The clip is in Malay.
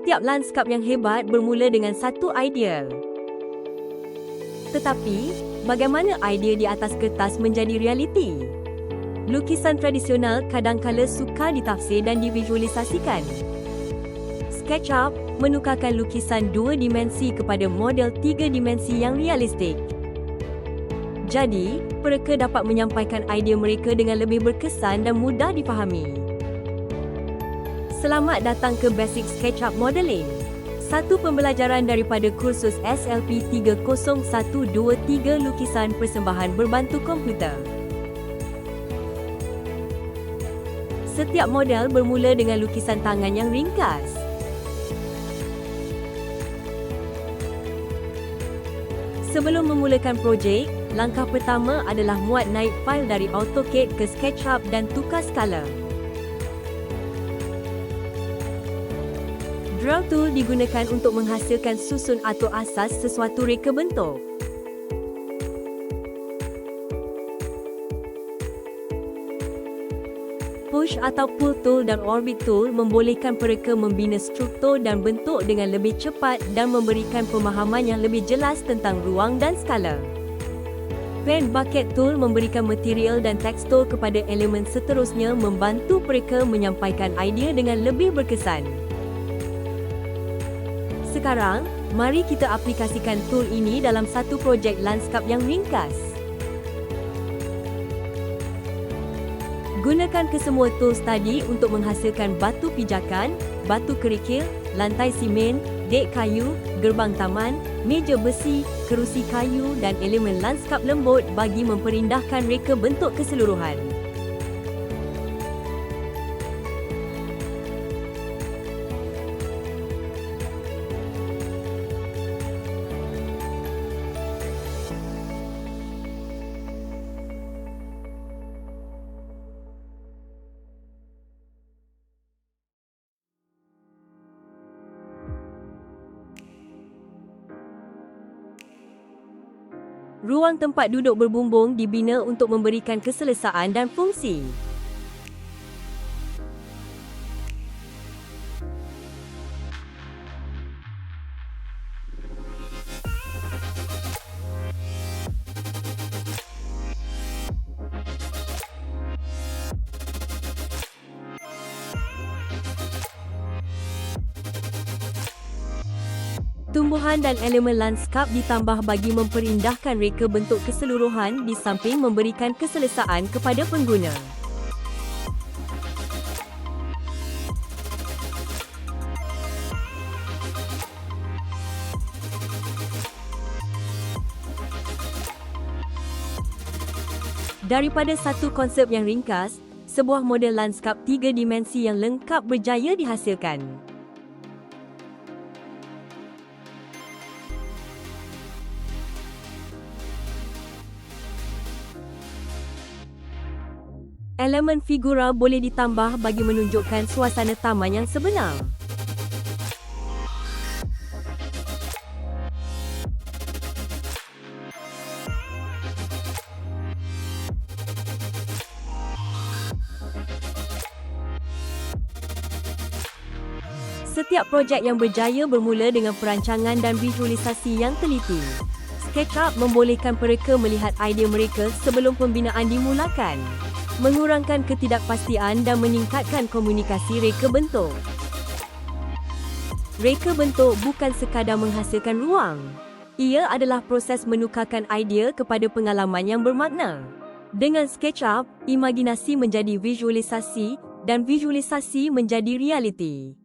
Setiap lanskap yang hebat bermula dengan satu idea. Tetapi, bagaimana idea di atas kertas menjadi realiti? Lukisan tradisional kadangkala sukar ditafsir dan divisualisasikan. SketchUp menukarkan lukisan dua dimensi kepada model tiga dimensi yang realistik. Jadi, mereka dapat menyampaikan idea mereka dengan lebih berkesan dan mudah difahami. Selamat datang ke Basic SketchUp Modeling. Satu pembelajaran daripada kursus SLP 30123 Lukisan Persembahan Berbantu Komputer. Setiap model bermula dengan lukisan tangan yang ringkas. Sebelum memulakan projek, langkah pertama adalah muat naik fail dari AutoCAD ke SketchUp dan tukar skala. Draw tool digunakan untuk menghasilkan susun atau asas sesuatu reka bentuk. Push atau pull tool dan orbit tool membolehkan mereka membina struktur dan bentuk dengan lebih cepat dan memberikan pemahaman yang lebih jelas tentang ruang dan skala. Paint bucket tool memberikan material dan tekstur kepada elemen seterusnya membantu mereka menyampaikan idea dengan lebih berkesan. Sekarang, mari kita aplikasikan tool ini dalam satu projek lanskap yang ringkas. Gunakan kesemua tools tadi untuk menghasilkan batu pijakan, batu kerikil, lantai simen, dek kayu, gerbang taman, meja besi, kerusi kayu dan elemen lanskap lembut bagi memperindahkan reka bentuk keseluruhan. Ruang tempat duduk berbumbung dibina untuk memberikan keselesaan dan fungsi. Tumbuhan dan elemen lanskap ditambah bagi memperindahkan reka bentuk keseluruhan di samping memberikan keselesaan kepada pengguna. Daripada satu konsep yang ringkas, sebuah model lanskap tiga dimensi yang lengkap berjaya dihasilkan. Elemen figura boleh ditambah bagi menunjukkan suasana taman yang sebenar. Setiap projek yang berjaya bermula dengan perancangan dan visualisasi yang teliti. SketchUp membolehkan mereka melihat idea mereka sebelum pembinaan dimulakan, mengurangkan ketidakpastian dan meningkatkan komunikasi reka bentuk. Reka bentuk bukan sekadar menghasilkan ruang. Ia adalah proses menukarkan idea kepada pengalaman yang bermakna. Dengan SketchUp, imajinasi menjadi visualisasi dan visualisasi menjadi realiti.